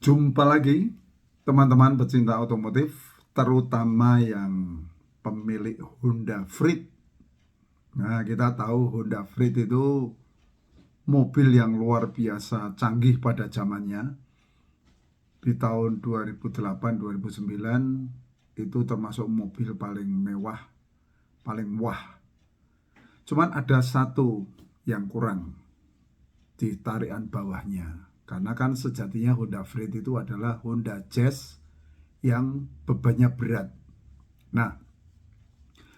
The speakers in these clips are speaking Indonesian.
Jumpa lagi teman-teman pecinta otomotif, terutama yang pemilik Honda Freed. Nah, kita tahu Honda Freed itu mobil yang luar biasa canggih pada zamannya. Di tahun 2008-2009 itu termasuk mobil paling mewah, paling wah. Cuman ada satu yang kurang di tarikan bawahnya. Karena kan sejatinya Honda Freed itu adalah Honda Jazz yang bebannya berat. Nah,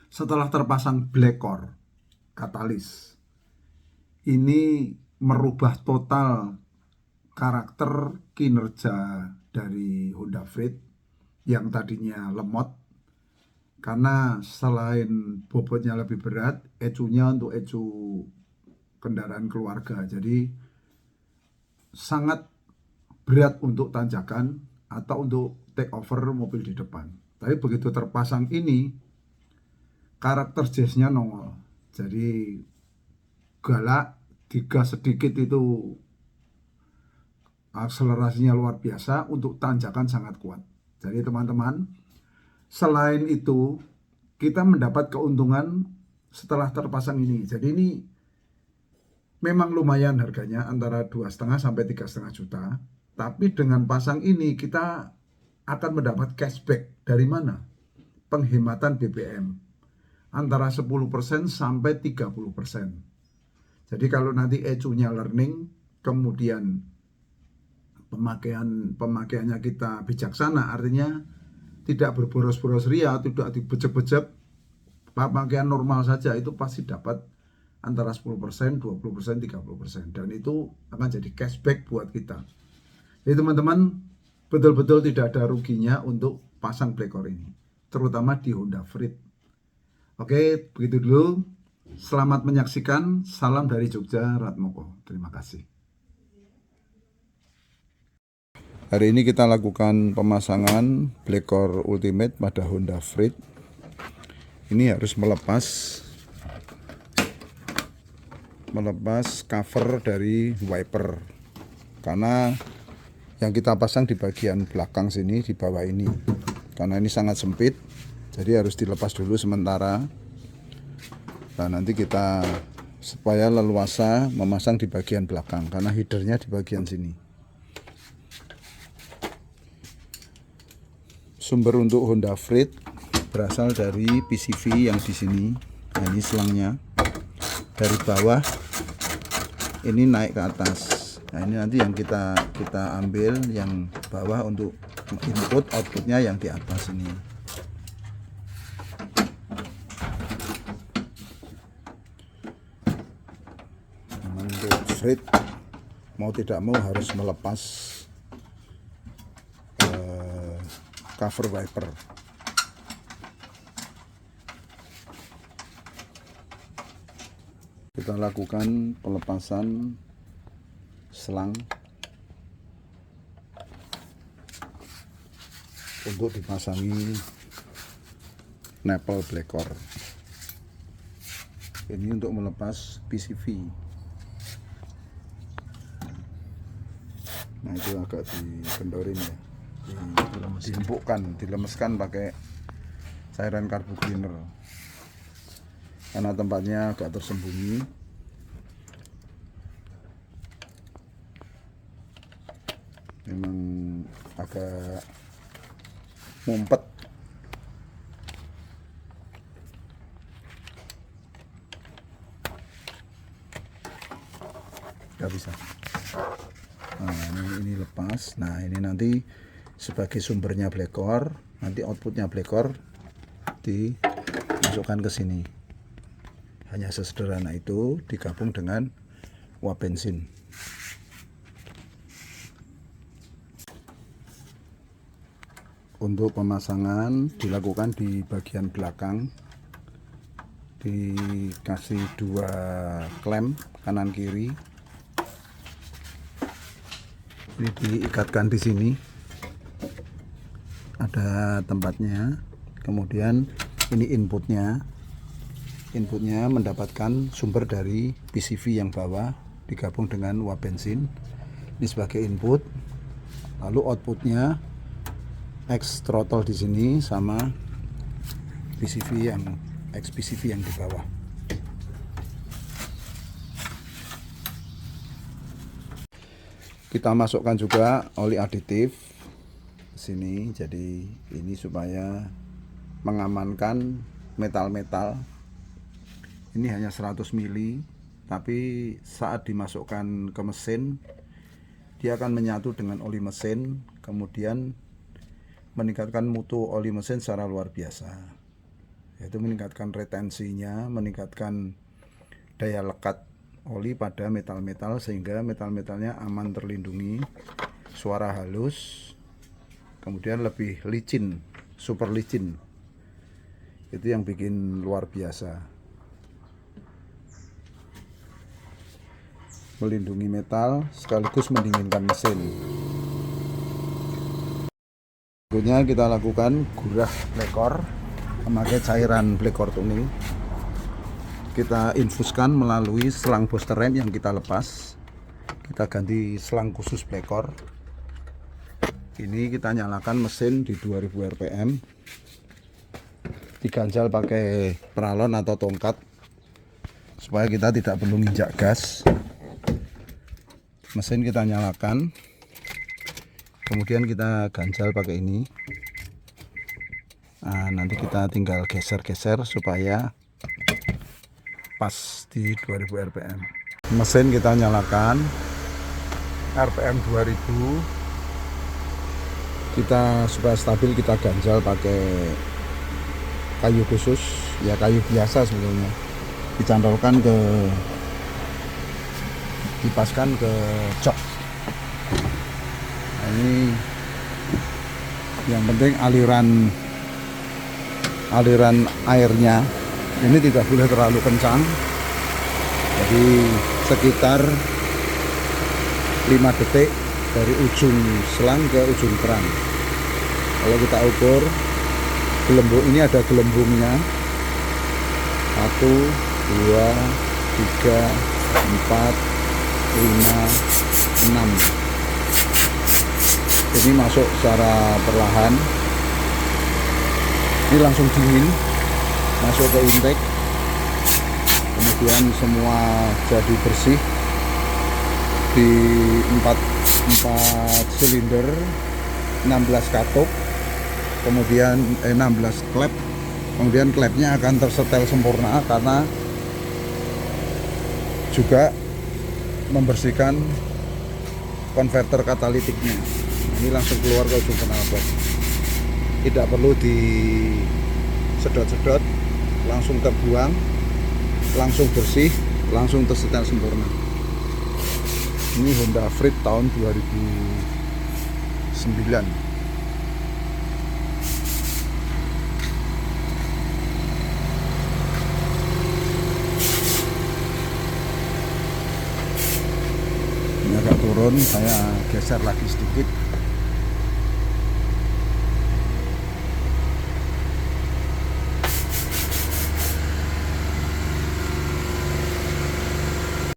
setelah terpasang black core katalis, ini merubah total karakter kinerja dari Honda Freed yang tadinya lemot, karena selain bobotnya lebih berat, ECU-nya untuk ECU kendaraan keluarga, jadi sangat berat untuk tanjakan atau untuk take over mobil di depan. Tapi begitu terpasang ini, karakter jazznya nongol. Jadi galak, digas sedikit itu akselerasinya luar biasa, untuk tanjakan sangat kuat. Jadi teman-teman, selain itu kita mendapat keuntungan setelah terpasang ini. Jadi ini memang lumayan harganya, antara 2,5 sampai 3,5 juta. Tapi dengan pasang ini kita akan mendapat cashback. Dari mana? Penghematan BBM antara 10% sampai 30%. Jadi kalau nanti ECU-nya learning, kemudian pemakaiannya kita bijaksana, artinya tidak berboros-boros ria, tidak dibejek-bejek, pemakaian normal saja, itu pasti dapat antara 10%, 20%, 30%. Dan itu akan jadi cashback buat kita. Jadi teman-teman, betul-betul tidak ada ruginya untuk pasang black core ini, terutama di Honda Freed. Oke, begitu dulu. Selamat menyaksikan. Salam dari Jogja, Ratmoko. Terima kasih. Hari ini kita lakukan pemasangan black core ultimate pada Honda Freed. Ini harus melepas cover dari wiper, karena yang kita pasang di bagian belakang sini, di bawah ini, karena ini sangat sempit, jadi harus dilepas dulu sementara. Nah, nanti kita supaya leluasa memasang di bagian belakang, karena headernya di bagian sini. Sumber untuk Honda Freed berasal dari PCV yang di sini. Nah, ini selangnya dari bawah ini naik ke atas. Nah, ini nanti yang kita ambil yang bawah untuk input, outputnya yang di atas ini. Untuk Freed mau tidak mau harus melepas cover wiper. Kita lakukan pelepasan selang untuk dipasangi napel black core. Ini untuk melepas PCV. Nah, itu agak dikendorin ya, diempukkan, dilemeskan pakai cairan carbo cleaner, karena tempatnya agak tersembunyi. Memang agak ngumpet. Gak bisa. Nah, ini lepas. Nah, ini nanti sebagai sumbernya black core, nanti outputnya black core dimasukkan ke sini. Hanya sesederhana itu, digabung dengan uap bensin. Untuk pemasangan dilakukan di bagian belakang, dikasih 2 klem kanan kiri. Ini diikatkan di sini, ada tempatnya. Kemudian ini inputnya mendapatkan sumber dari PCV yang bawah, digabung dengan uap bensin. Ini sebagai input, Lalu outputnya X throttle di sini sama PCV yang X PCV yang di bawah. Kita masukkan juga oli aditif ke sini. Jadi ini supaya mengamankan metal-metal. Ini hanya 100 mili, tapi saat dimasukkan ke mesin dia akan menyatu dengan oli mesin, kemudian meningkatkan mutu oli mesin secara luar biasa, yaitu meningkatkan retensinya, meningkatkan daya lekat oli pada metal-metal sehingga metal-metalnya aman terlindungi, suara halus, kemudian lebih licin, super licin. Itu yang bikin luar biasa, melindungi metal sekaligus mendinginkan mesin. Berikutnya kita lakukan gurah blekor memakai cairan blekor tuning. Kita infuskan melalui selang booster rem yang kita lepas. Kita ganti selang khusus blekor. Ini kita nyalakan mesin di 2000 rpm. Diganjal pakai peralon atau tongkat supaya kita tidak perlu nginjak gas. Mesin kita nyalakan, kemudian kita ganjal pakai ini. Nah, nanti kita tinggal geser-geser supaya pas di 2000 rpm. Mesin kita nyalakan rpm 2000. Kita supaya stabil kita ganjal pakai kayu khusus, ya kayu biasa sebetulnya. Dicantolkan ke, dipaskan ke jok. Nah, ini yang penting aliran airnya ini tidak boleh terlalu kencang, jadi sekitar 5 detik dari ujung selang ke ujung keran. Kalau kita ukur gelembung, ini ada gelembungnya 1, 2, 3, 4, 5, 6. Ini masuk secara perlahan. Ini langsung dingin, masuk ke intake. Kemudian semua jadi bersih di 4 silinder, 16 katup, kemudian 16 klep. Kemudian klepnya akan tersetel sempurna karena juga membersihkan konverter katalitiknya. Ini langsung keluar ke ujung knalpot, tidak perlu disedot-sedot, langsung terbuang, langsung bersih, langsung tersetel sempurna. Ini Honda Freed tahun 2009. Agak turun, saya geser lagi sedikit.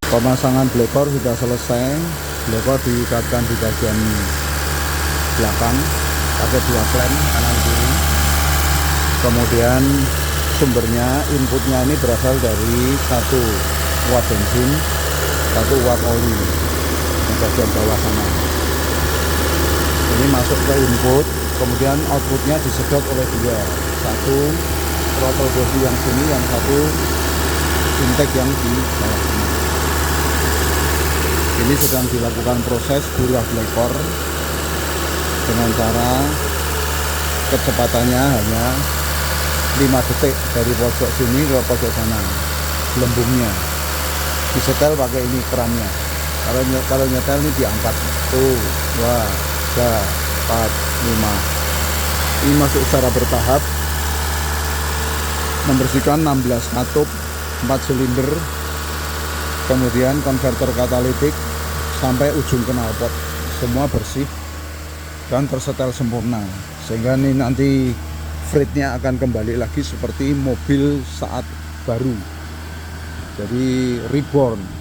Pemasangan blekor sudah selesai. Blekor diikatkan di bagian belakang pakai 2 klem kanan kiri. Kemudian sumbernya, inputnya ini berasal dari 1 watt bensin, 1 watt oli di bagian bawah sana. Ini masuk ke input, kemudian outputnya disedot oleh 2, 1 throttle body yang sini, yang 1 intake yang di bawah sana. Ini sedang dilakukan proses gurah blekor dengan cara kecepatannya hanya 5 detik dari pojok sini ke pojok sana. Gelembungnya disetel pakai ini kerannya. Kalau nyetel ini diangkat 1, 2, 3, 4, 5. Ini masuk secara bertahap, membersihkan 16 katup, 4 silinder, kemudian konverter katalitik sampai ujung knalpot, semua bersih dan tersetel sempurna, sehingga ini nanti Freednya akan kembali lagi seperti mobil saat baru. Jadi reborn.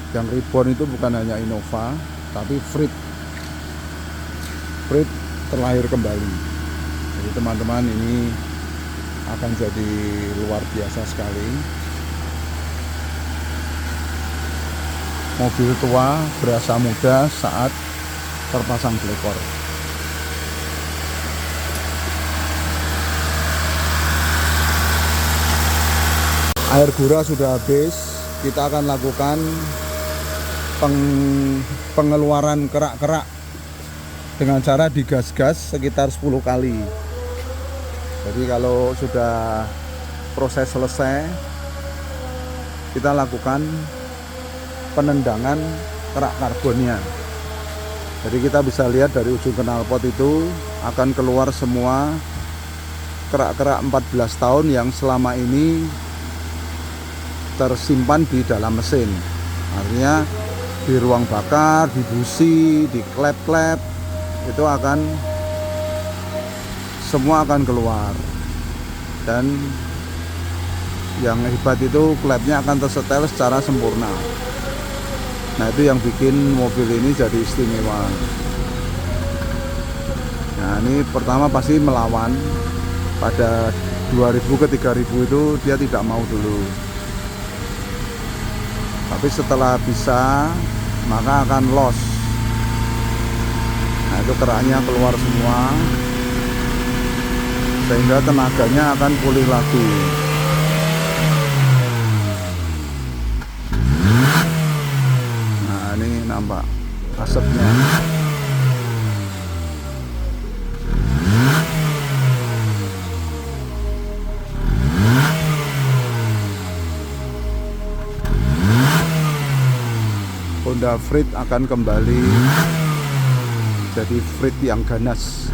Yang reborn itu bukan hanya Innova, tapi Freed Frit terlahir kembali. Jadi teman-teman, ini akan jadi luar biasa sekali. Mobil tua berasa muda saat terpasang blekor. Air gurah sudah habis. Kita akan lakukan pengeluaran kerak-kerak dengan cara digas-gas sekitar 10 kali. Jadi kalau sudah proses selesai, kita lakukan penendangan kerak karbonnya. Jadi kita bisa lihat dari ujung knalpot itu akan keluar semua kerak-kerak 14 tahun yang selama ini tersimpan di dalam mesin. Artinya di ruang bakar, di busi, di klep-klep, itu akan semua akan keluar. Dan yang hebat itu klepnya akan tersetel secara sempurna. Nah, itu yang bikin mobil ini jadi istimewa. Nah, ini pertama pasti melawan. Pada 2000 ke 3000 itu dia tidak mau dulu. Tapi setelah bisa, maka akan loss. Nah, itu keraknya keluar semua, sehingga tenaganya akan pulih lagi. Nah, ini nampak asapnya. Honda Freed akan kembali jadi Freed yang ganas.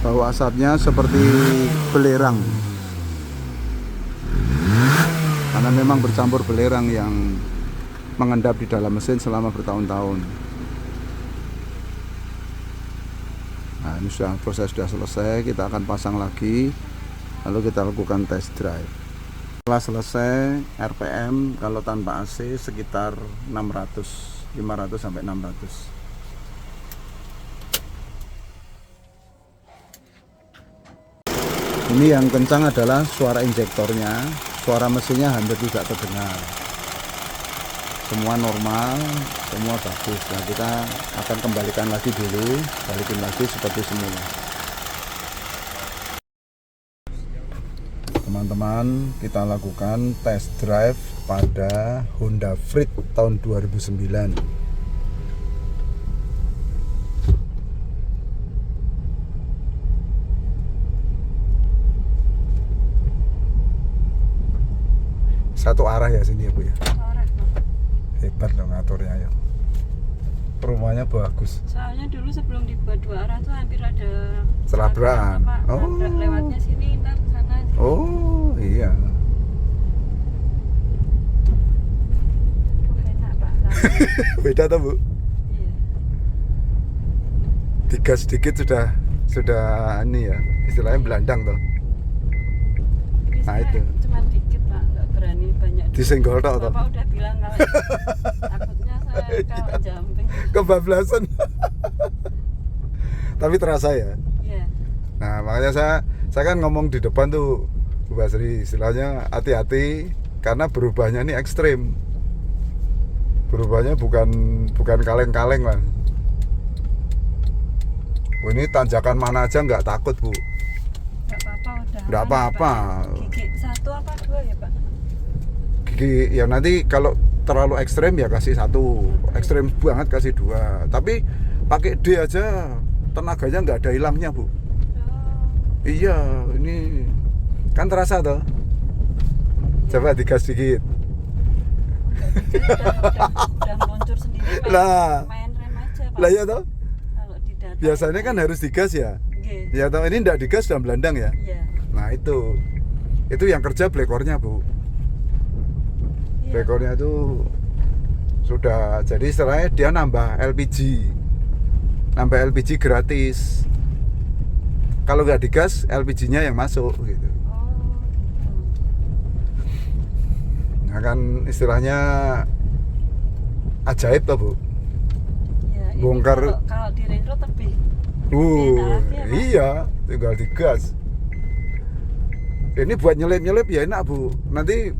Bau asapnya seperti belerang, karena memang bercampur belerang yang mengendap di dalam mesin selama bertahun-tahun. Nah, ini proses sudah selesai, kita akan pasang lagi. Lalu kita lakukan test drive. Setelah selesai, RPM kalau tanpa AC sekitar 500 sampai 600. Ini yang kencang adalah suara injektornya, suara mesinnya hampir tidak terdengar. Semua normal, semua bagus. Nah, kita akan kembalikan lagi dulu, balikin lagi seperti semula. Teman-teman, kita lakukan test drive pada Honda Freed tahun 2009. Satu arah ya sini ya Bu ya. Hebat dong ngaturnya ya. Rumahnya bagus. Soalnya dulu sebelum dibuat 2 arah tuh hampir ada Selabraan. Oh. Lewatnya sini ntar sana. Oh iya. Enak Pak. Beda tuh Bu. Iya. Digas sedikit sudah ini ya, istilahnya belandang tuh. Nah itu. Cuma dikit Pak, nggak berani banyak. Disenggol tok toh. Bapak udah bilang kalau takutnya saya kalau jumping. Kebablasan. Tapi terasa ya. Iya. Nah makanya saya kan ngomong di depan tuh Bu Basri, istilahnya hati-hati karena berubahnya ini ekstrim. Berubahnya bukan kaleng-kaleng lah. Oh, ini tanjakan mana aja nggak takut Bu. Nggak apa-apa udah. Nggak apa-apa. Gigi 1 apa 2 ya Pak? Gigi ya nanti kalau terlalu ekstrem ya kasih 1, ekstrem banget kasih 2. Tapi pakai D aja tenaganya nggak ada hilangnya Bu. Oh. Iya, ini kan terasa toh. Coba digas dikit. Udah meluncur sendiri main rem aja Pak. Lah ya toh. Kalau di data Biasanya kan harus digas ya. Nggih. Ya toh, ini enggak digas dan belandang ya. Iya. Itu yang kerja blekornya Bu. Iya. Blekornya itu sudah jadi istilahnya dia nambah LPG. Nambah LPG gratis. Kalau nggak digas LPG-nya yang masuk gitu. Oh. Nah kan istilahnya ajaib toh Bu. Ya, ini Bongkar. kalau di ring road lebih enak lagi ya, Mas. Iya, tinggal digas. Ini buat nyelip-nyelip ya enak Bu. Nanti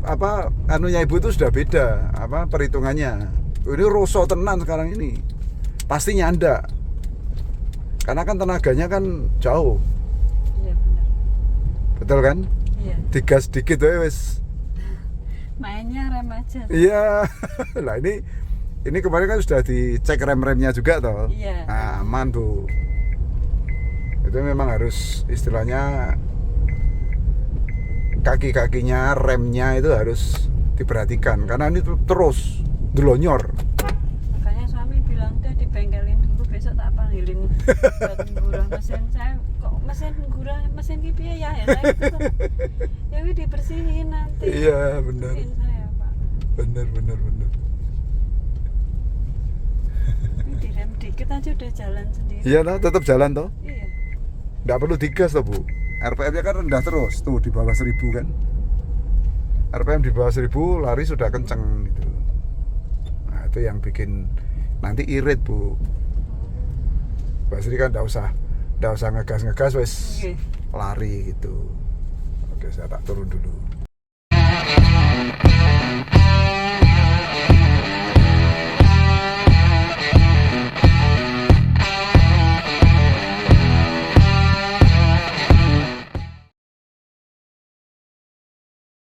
apa anunya Ibu itu sudah beda, apa perhitungannya. Ini roso tenan sekarang ini. Pasti nyanda. Karena kan tenaganya kan jauh. Iya benar. Betul kan? Iya. Digas dikit wes. Mainnya rem aja. Iya. Lah ini kemarin kan sudah dicek rem-remnya juga toh. Iya. Nah, aman Bu. Itu memang harus istilahnya kaki-kakinya, remnya itu harus diperhatikan karena ini terus delonyor. Makanya suami bilang udah dibengkelin dulu, besok tak panggilin buat nggurah mesin. Saya kok mesin piye ya enak gitu. Ya wih dibersihin nanti. Iya benar. Bersihin saya Pak. Benar. Ini direm dikit aja udah jalan sendiri. Iya toh, tetap jalan toh. Iya. Nggak perlu digas toh Bu. RPM-nya kan rendah terus tuh di bawah 1000 kan. RPM di bawah 1000 lari sudah kenceng gitu. Nah itu yang bikin nanti irit Bu. Mbak Sri kan nggak usah ngegas wes Oke. lari gitu. Oke saya tak turun dulu.